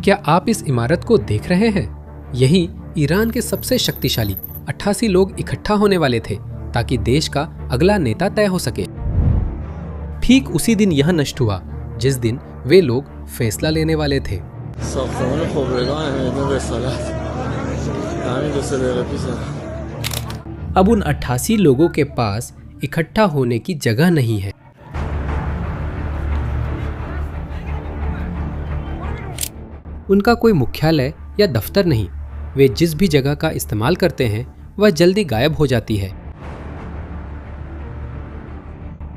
क्या आप इस इमारत को देख रहे हैं? यही ईरान के सबसे शक्तिशाली 88 लोग इकट्ठा होने वाले थे ताकि देश का अगला नेता तय हो सके। ठीक उसी दिन यह नष्ट हुआ जिस दिन वे लोग फैसला लेने वाले थे। अब उन 88 लोगों के पास इकट्ठा होने की जगह नहीं है। उनका कोई मुख्यालय या दफ्तर नहीं। वे जिस भी जगह का इस्तेमाल करते हैं वह जल्दी गायब हो जाती है।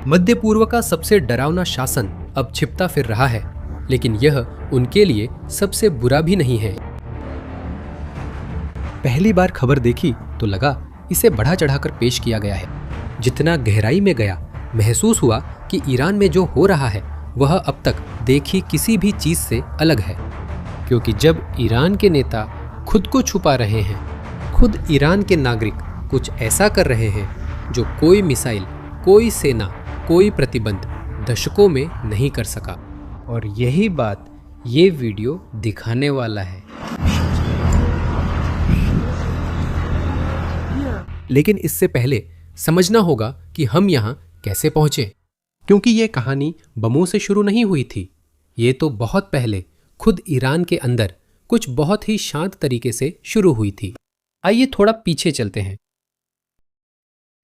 मध्य पूर्व का सबसे डरावना शासन अब छिपता फिर रहा है, लेकिन यह उनके लिए सबसे बुरा भी नहीं है। पहली बार खबर देखी तो लगा इसे बढ़ा चढ़ाकर पेश किया गया है। जितना गहराई में गया, महसूस हुआ कि ईरान में जो हो रहा है वह अब तक देखी किसी भी चीज से अलग है। क्योंकि जब ईरान के नेता खुद को छुपा रहे हैं, खुद ईरान के नागरिक कुछ ऐसा कर रहे हैं जो कोई मिसाइल, कोई सेना, कोई प्रतिबंध दशकों में नहीं कर सका। और यही बात ये वीडियो दिखाने वाला है। लेकिन इससे पहले समझना होगा कि हम यहाँ कैसे पहुंचे, क्योंकि ये कहानी बमों से शुरू नहीं हुई थी। ये तो बहुत पहले खुद ईरान के अंदर कुछ बहुत ही शांत तरीके से शुरू हुई थी। आइए थोड़ा पीछे चलते हैं।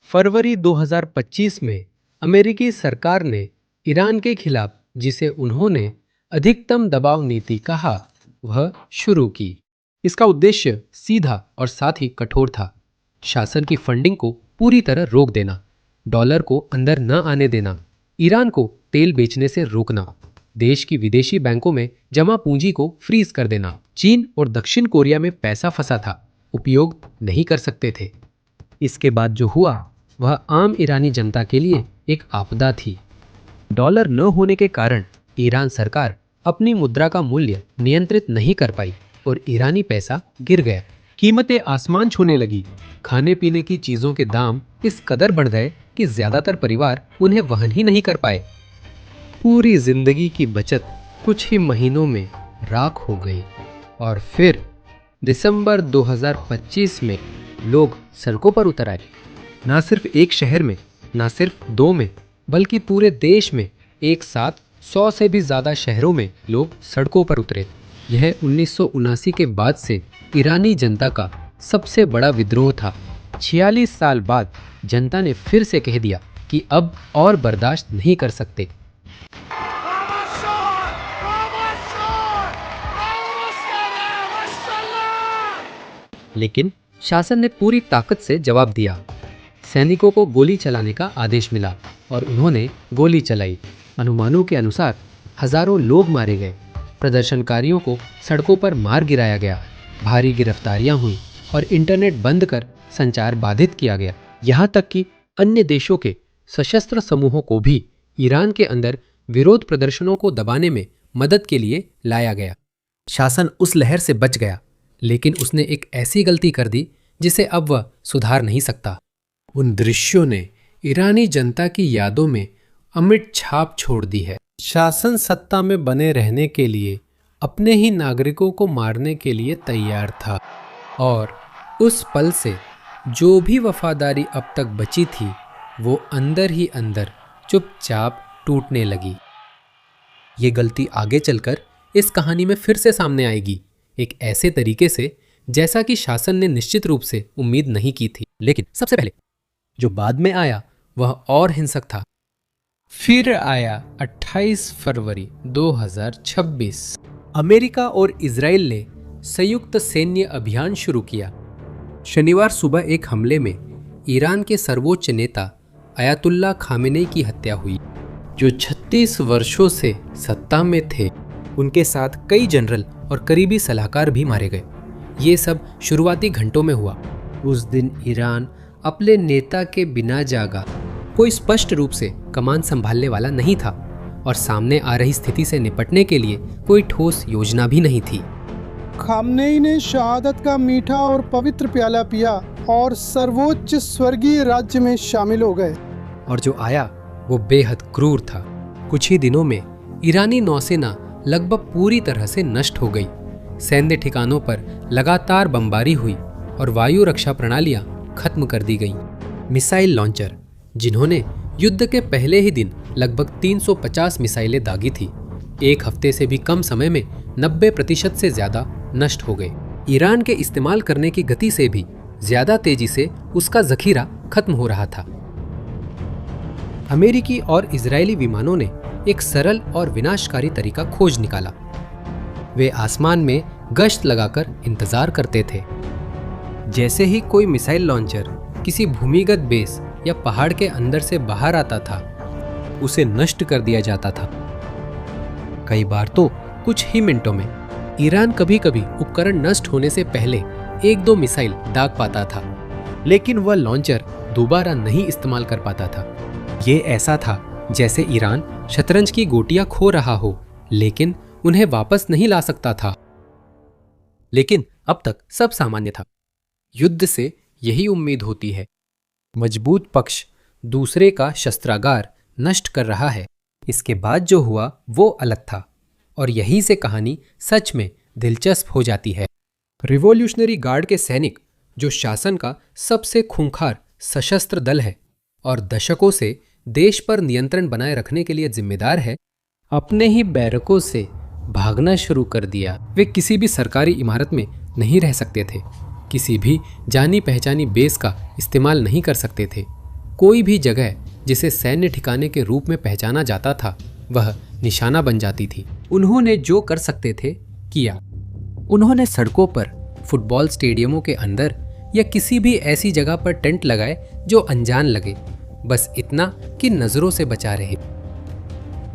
फरवरी 2025 में अमेरिकी सरकार ने ईरान के खिलाफ, जिसे उन्होंने अधिकतम दबाव नीति कहा, वह शुरू की। इसका उद्देश्य सीधा और साथ ही कठोर था। शासन की फंडिंग को पूरी तरह रोक देना, डॉलर को अंदर न आने देना, ईरान को तेल बेचने से रोकना, देश की विदेशी बैंकों में जमा पूंजी को फ्रीज कर देना। चीन और दक्षिण कोरिया में पैसा फंसा था, उपयोग नहीं कर सकते थे। इसके बाद जो हुआ वह आम ईरानी जनता के लिए एक आपदा थी। डॉलर न होने के कारण ईरान सरकार अपनी मुद्रा का मूल्य नियंत्रित नहीं कर पाई और ईरानी पैसा गिर गया। कीमतें आसमान छूने लगी। खाने पीने की चीजों के दाम इस कदर बढ़ गए कि ज्यादातर परिवार उन्हें वहन ही नहीं कर पाए। पूरी जिंदगी की बचत कुछ ही महीनों में राख हो गई। और फिर दिसंबर 2025 में लोग सड़कों पर उतर आए। ना सिर्फ एक शहर में, ना सिर्फ दो में, बल्कि पूरे देश में एक साथ 100 से भी ज्यादा शहरों में लोग सड़कों पर उतरे। यह 1979 के बाद से ईरानी जनता का सबसे बड़ा विद्रोह था। 46 साल बाद जनता ने फिर से कह दिया कि अब और बर्दाश्त नहीं कर सकते। लेकिन शासन ने पूरी ताकत से जवाब दिया। सैनिकों को गोली चलाने का आदेश मिला और उन्होंने गोली चलाई। अनुमानों के अनुसार हजारों लोग मारे गए। प्रदर्शनकारियों को सड़कों पर मार गिराया गया। भारी गिरफ्तारियां हुई और इंटरनेट बंद कर संचार बाधित किया गया। यहाँ तक कि अन्य देशों के सशस्त्र समूहों को भी ईरान के अंदर विरोध प्रदर्शनों को दबाने में मदद के लिए लाया गया। शासन उस लहर से बच गया, लेकिन उसने एक ऐसी गलती कर दी जिसे अब वह सुधार नहीं सकता। उन दृश्यों ने ईरानी जनता की यादों में अमिट छाप छोड़ दी है। शासन सत्ता में बने रहने के लिए अपने ही नागरिकों को मारने के लिए तैयार था, और उस पल से जो भी वफादारी अब तक बची थी वो अंदर ही अंदर चुपचाप टूटने लगी। ये गलती आगे चलकर इस कहानी में फिर से सामने आएगी, एक ऐसे तरीके से जैसा कि शासन ने निश्चित रूप से उम्मीद नहीं की थी। लेकिन सबसे पहले जो बाद में आया वह और हिंसक था। फिर आया 28 फरवरी 2026। अमेरिका और इजराइल ने संयुक्त सैन्य अभियान शुरू किया। शनिवार सुबह एक हमले में ईरान के सर्वोच्च नेता अयातुल्ला खामेनेई की हत्या हुई, जो 36 वर्षों से सत्ता में थे। उनके साथ कई जनरल और करीबी सलाहकार भी मारे गए। ये सब शुरुआती घंटों में हुआ। उस दिन ईरान अपने नेता के बिना जागा। कोई स्पष्ट रूप से कमान संभालने वाला नहीं था और सामने आ रही स्थिति से निपटने के लिए कोई ठोस योजना भी नहीं थी। खामनेई ने शहादत का मीठा और पवित्र प्याला पिया और सर्वोच्च स्वर्गीय राज्य में शामिल हो गए। और जो आया वो बेहद क्रूर था। कुछ ही दिनों में ईरानी नौसेना लगभग पूरी तरह से नष्ट हो गई। सैन्य ठिकानों पर लगातार बमबारी हुई और वायु रक्षा प्रणालियां खत्म कर दी गईं। मिसाइल लॉन्चर, जिन्होंने युद्ध के पहले ही दिन लगभग 350 मिसाइलें दागी थी, एक हफ्ते से भी कम समय में 90% से ज्यादा नष्ट हो गए। ईरान के इस्तेमाल करने की गति से भी ज्यादा तेजी से उसका जखीरा खत्म हो रहा था। अमेरिकी और इजरायली विमानों ने एक सरल और विनाशकारी तरीका खोज निकाला। वे आसमान में गश्त लगाकर इंतजार करते थे। जैसे ही कोई मिसाइल लॉन्चर किसी भूमिगत बेस या पहाड़ के अंदर से बाहर आता था, उसे नष्ट कर दिया जाता था। कई बार तो कुछ ही मिनटों में ईरान कभी कभी उपकरण नष्ट होने से पहले 1-2 मिसाइल दाग पाता था, लेकिन वह लॉन्चर दोबारा नहीं इस्तेमाल कर पाता था। ये ऐसा था जैसे ईरान शतरंज की गोटियां खो रहा हो, लेकिन उन्हें वापस नहीं ला सकता था। लेकिन अब तक सब सामान्य था। युद्ध से यही उम्मीद होती है। मजबूत पक्ष दूसरे का शस्त्रागार नष्ट कर रहा है। इसके बाद जो हुआ वो अलग था, और यहीं से कहानी सच में दिलचस्प हो जाती है। रिवॉल्यूशनरी गार्ड के सैनिक, जो शासन का सबसे खूंखार सशस्त्र दल है और दशकों से देश पर नियंत्रण बनाए रखने के लिए जिम्मेदार है, अपने ही बैरकों से भागना शुरू कर दिया। वे किसी भी सरकारी इमारत में नहीं रह सकते थे, किसी भी जानी पहचानी बेस का इस्तेमाल नहीं कर सकते थे। कोई भी जगह जिसे सैन्य ठिकाने के रूप में पहचाना जाता था, वह निशाना बन जाती थी। उन्होंने जो कर सकते थे किया। उन्होंने सड़कों पर, फुटबॉल स्टेडियमों के अंदर या किसी भी ऐसी जगह पर टेंट लगाए जो अनजान लगे, बस इतना कि नजरों से बचा रहे।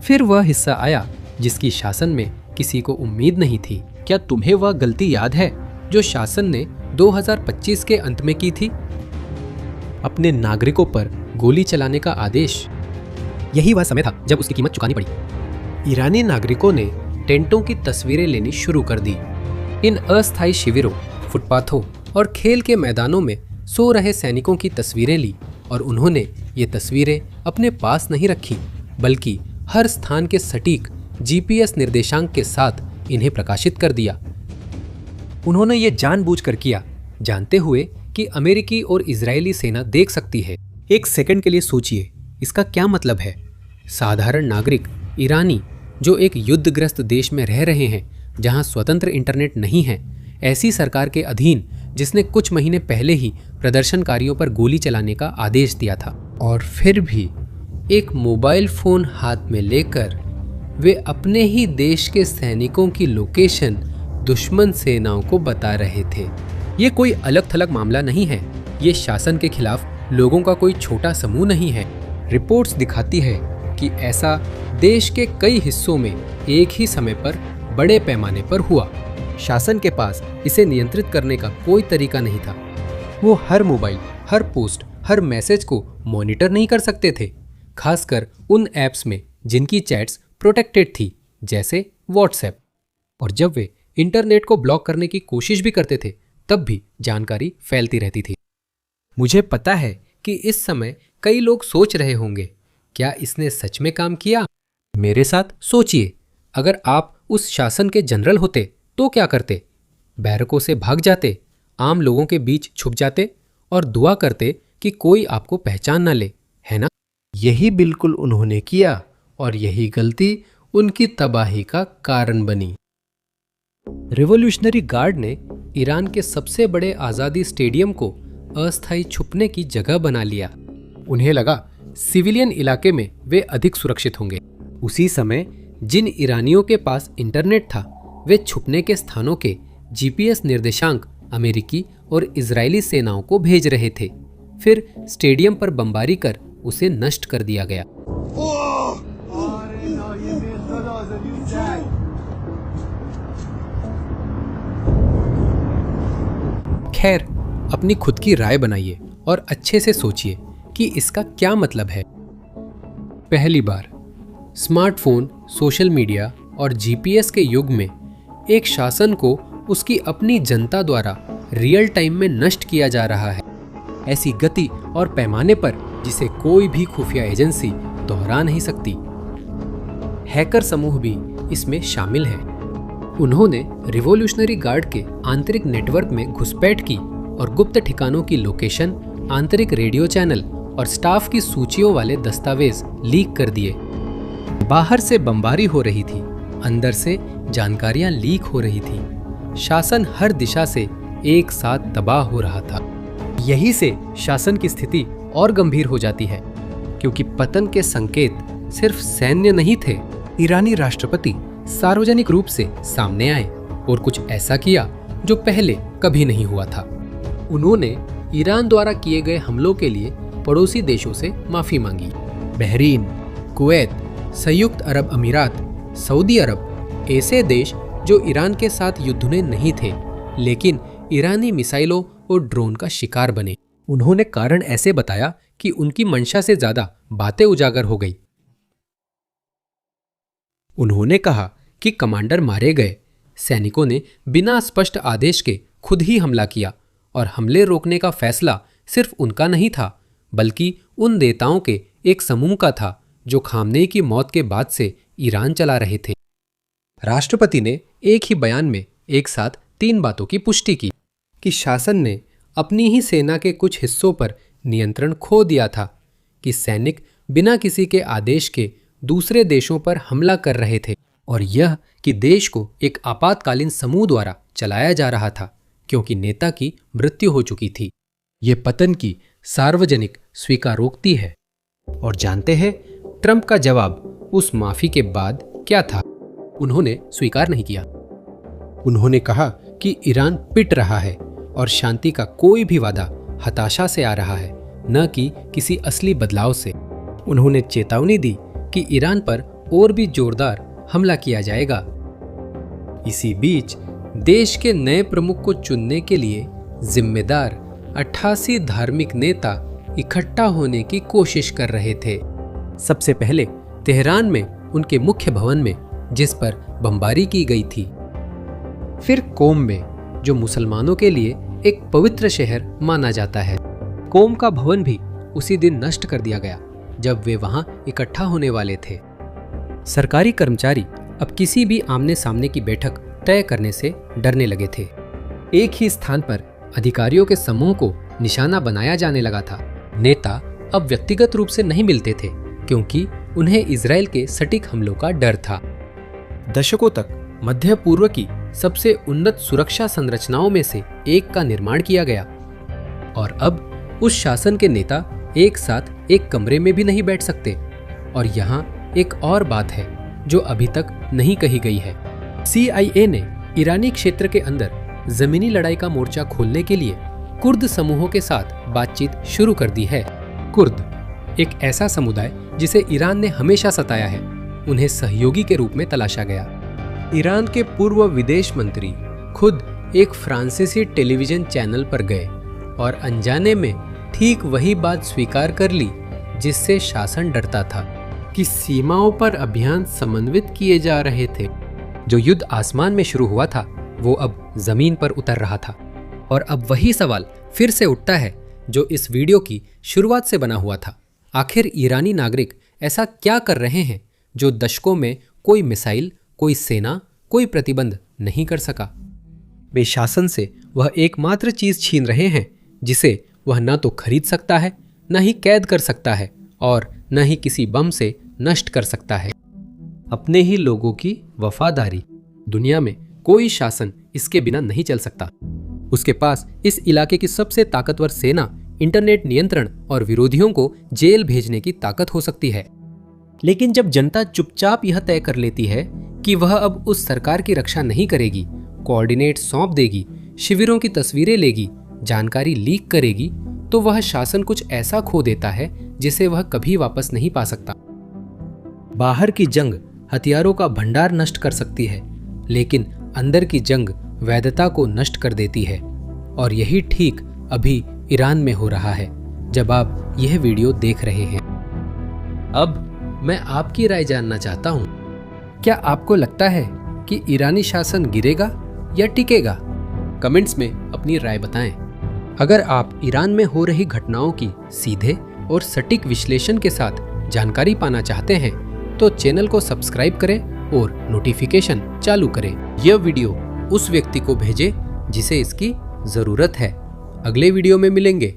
फिर वह हिस्सा आया जिसकी शासन में किसी को उम्मीद नहीं थी। क्या तुम्हें वह गलती याद है जो शासन ने 2025 के अंत में की थी? अपने नागरिकों पर गोली चलाने का आदेश। यही वह समय था जब उसकी कीमत चुकानी पड़ी। ईरानी नागरिकों ने टेंटों की तस्वीरें लेनी शुरू कर दी। इन अस्थायी शिविरों, फुटपाथों और खेल के मैदानों में सो रहे सैनिकों की तस्वीरें ली, और उन्होंने ये तस्वीरें अपने पास नहीं रखी, बल्कि हर स्थान के सटीक GPS निर्देशांक के साथ इन्हें प्रकाशित कर दिया। उन्होंने ये जानबूझकर किया, जानते हुए कि अमेरिकी और इजरायली सेना देख सकती है। एक सेकंड के लिए सोचिए, इसका क्या मतलब है? साधारण नागरिक ईरानी जो एक युद्धग्रस्त देश में रह रहे हैं, जहां स्वतंत्र इंटरनेट नहीं है, ऐसी सरकार के अधीन जिसने कुछ महीने पहले ही प्रदर्शनकारियों पर गोली चलाने का आदेश दिया था, और फिर भी एक मोबाइल फोन हाथ में लेकर वे अपने ही देश के सैनिकों की लोकेशन दुश्मन सेनाओं को बता रहे थे। ये कोई अलग थलग मामला नहीं है। ये शासन के खिलाफ लोगों का कोई छोटा समूह नहीं है। रिपोर्ट्स दिखाती है कि ऐसा देश के कई हिस्सों में एक ही समय पर बड़े पैमाने पर हुआ। शासन के पास इसे नियंत्रित करने का कोई तरीका नहीं था। वो हर मोबाइल, हर पोस्ट, हर मैसेज को मॉनिटर नहीं कर सकते थे, खासकर उन ऐप्स में जिनकी चैट्स प्रोटेक्टेड थी, जैसे व्हाट्सएप। और जब वे इंटरनेट को ब्लॉक करने की कोशिश भी करते थे, तब भी जानकारी फैलती रहती थी। मुझे पता है कि इस समय कई लोग सोच रहे होंगे, क्या इसने सच में काम किया? मेरे साथ सोचिए, अगर आप उस शासन के जनरल होते तो क्या करते? बैरकों से भाग जाते, आम लोगों के बीच छुप जाते और दुआ करते कि कोई आपको पहचान ना ले, है ना? यही बिल्कुल उन्होंने किया, और यही गलती उनकी तबाही का कारण बनी। रिवॉल्यूशनरी गार्ड ने ईरान के सबसे बड़े आज़ादी स्टेडियम को अस्थायी छुपने की जगह बना लिया। उन्हें लगा सिविलियन इलाके में वे अधिक सुरक्षित होंगे। उसी समय जिन ईरानियों के पास इंटरनेट था, वे छुपने के स्थानों के GPS निर्देशांक अमेरिकी और इजरायली सेनाओं को भेज रहे थे। फिर स्टेडियम पर बमबारी कर उसे नष्ट कर दिया गया। खैर, अपनी खुद की राय बनाइए और अच्छे से सोचिए कि इसका क्या मतलब है। पहली बार स्मार्टफोन, सोशल मीडिया और GPS के युग में एक शासन को उसकी अपनी जनता द्वारा रियल टाइम में नष्ट किया जा रहा है, ऐसी गति और पैमाने पर जिसे कोई भी खुफिया एजेंसी दोहरा नहीं सकती। हैकर समूह भी इसमें शामिल है। उन्होंने रिवॉल्यूशनरी गार्ड के आंतरिक नेटवर्क में घुसपैठ की और गुप्त ठिकानों की लोकेशन, आंतरिक रेडियो चैनल और स्टाफ की सूचियों वाले दस्तावेज लीक कर दिए। बाहर से बमबारी हो रही थी, अंदर से जानकारियां लीक हो रही थी। शासन हर दिशा से एक साथ तबाह हो रहा था। यही से शासन की स्थिति और गंभीर हो जाती है, क्योंकि पतन के संकेत सिर्फ सैन्य नहीं थे। ईरानी राष्ट्रपति सार्वजनिक रूप से सामने आए और कुछ ऐसा किया जो पहले कभी नहीं हुआ था। उन्होंने ईरान द्वारा किए गए हमलों के लिए पड़ोसी देशों से माफी मांगी। बहरीन, कुवैत, संयुक्त अरब अमीरात, सऊदी अरब ऐसे देश जो ईरान के साथ युद्ध में नहीं थे, लेकिन ईरानी मिसाइलों और ड्रोन का शिकार बने। उन्होंने कारण ऐसे बताया कि उनकी मंशा से ज्यादा बातें उजागर हो गई। उन्होंने कहा कि कमांडर मारे गए, सैनिकों ने बिना स्पष्ट आदेश के खुद ही हमला किया और हमले रोकने का फैसला सिर्फ उनका नहीं था, बल्कि उन नेताओं के एक समूह का था जो खामनेई की मौत के बाद से ईरान चला रहे थे। राष्ट्रपति ने एक ही बयान में एक साथ 3 बातों की पुष्टि की कि शासन ने अपनी ही सेना के कुछ हिस्सों पर नियंत्रण खो दिया था, कि सैनिक बिना किसी के आदेश के दूसरे देशों पर हमला कर रहे थे, और यह कि देश को एक आपातकालीन समूह द्वारा चलाया जा रहा था, क्योंकि नेता की मृत्यु हो चुकी थी। ये पतन की सार्वजनिक स्वीकारोक्ति है। और जानते हैं ट्रंप का जवाब उस माफी के बाद क्या था? उन्होंने स्वीकार नहीं किया। उन्होंने कहा कि ईरान पिट रहा है और शांति का कोई भी वादा हताशा से आ रहा है, न कि किसी असली बदलाव से। उन्होंने चेतावनी दी कि ईरान पर और भी जोरदार हमला किया जाएगा। इसी बीच देश के नए प्रमुख को चुनने के लिए जिम्मेदार 88 धार्मिक नेता इकट्ठा होने की कोशिश कर रहे थे। सबसे पहले तेहरान में उनके मुख्य भवन में, जिस पर बमबारी की गई थी। फिर कोम में, जो मुसलमानों के लिए एक पवित्र शहर माना जाता है। कोम का भवन भी उसी दिन नष्ट कर दिया गया जब वे वहां इकट्ठा होने वाले थे। सरकारी कर्मचारी अब किसी भी आमने सामने की बैठक तय करने से डरने लगे थे। एक ही स्थान पर अधिकारियों के समूह को निशाना बनाया जाने लगा था। नेता अब व्यक्तिगत रूप से नहीं मिलते थे, क्योंकि उन्हें इजराइल के सटीक हमलों का डर था। दशकों तक मध्य पूर्व की सबसे उन्नत सुरक्षा संरचनाओं में से एक का निर्माण किया गया, और अब उस शासन के नेता एक साथ एक कमरे में भी नहीं बैठ सकते। और यहाँ एक और बात है जो अभी तक नहीं कही गई है। CIA ने ईरानी क्षेत्र के अंदर जमीनी लड़ाई का मोर्चा खोलने के लिए कुर्द समूहों के साथ बातचीत शुरू कर दी है। कुर्द एक ऐसा समुदाय जिसे ईरान ने हमेशा सताया है, उन्हें सहयोगी के रूप में तलाशा गया। ईरान के पूर्व विदेश मंत्री खुद एक फ्रांसीसी टेलीविजन चैनल पर गए और अनजाने में ठीक वही बात स्वीकार कर ली जिससे शासन डरता था, कि सीमाओं पर अभियान समन्वित किए जा रहे थे। जो युद्ध आसमान में शुरू हुआ था वो अब जमीन पर उतर रहा था। और अब वही सवाल फिर से उठता है जो इस वीडियो की शुरुआत से बना हुआ था। आखिर ईरानी नागरिक ऐसा क्या कर रहे हैं जो दशकों में कोई मिसाइल, कोई सेना, कोई प्रतिबंध नहीं कर सका? वे शासन से वह एकमात्र चीज छीन रहे हैं जिसे वह न तो खरीद सकता है, न ही कैद कर सकता है, और न ही किसी बम से नष्ट कर सकता है। अपने ही लोगों की वफादारी। दुनिया में कोई शासन इसके बिना नहीं चल सकता। उसके पास इस इलाके की सबसे ताकतवर सेना, इंटरनेट नियंत्रण और विरोधियों को जेल भेजने की ताकत हो सकती है। लेकिन जब जनता चुपचाप यह तय कर लेती है कि वह अब उस सरकार की रक्षा नहीं करेगी, कोऑर्डिनेट सौंप देगी, शिविरों की तस्वीरें लेगी, जानकारी लीक करेगी, तो वह शासन कुछ ऐसा खो देता है जिसे वह कभी वापस नहीं पा सकता। बाहर की जंग हथियारों का भंडार नष्ट कर सकती है, लेकिन अंदर की जंग वैधता को नष्ट कर देती है। और यही ठीक अभी ईरान में हो रहा है जब आप यह वीडियो देख रहे हैं। अब मैं आपकी राय जानना चाहता हूं। क्या आपको लगता है कि ईरानी शासन गिरेगा या टिकेगा? कमेंट्स में अपनी राय बताएं। अगर आप ईरान में हो रही घटनाओं की सीधे और सटीक विश्लेषण के साथ जानकारी पाना चाहते हैं तो चैनल को सब्सक्राइब करें और नोटिफिकेशन चालू करें। यह वीडियो उस व्यक्ति को भेजें जिसे इसकी जरूरत है। अगले वीडियो में मिलेंगे।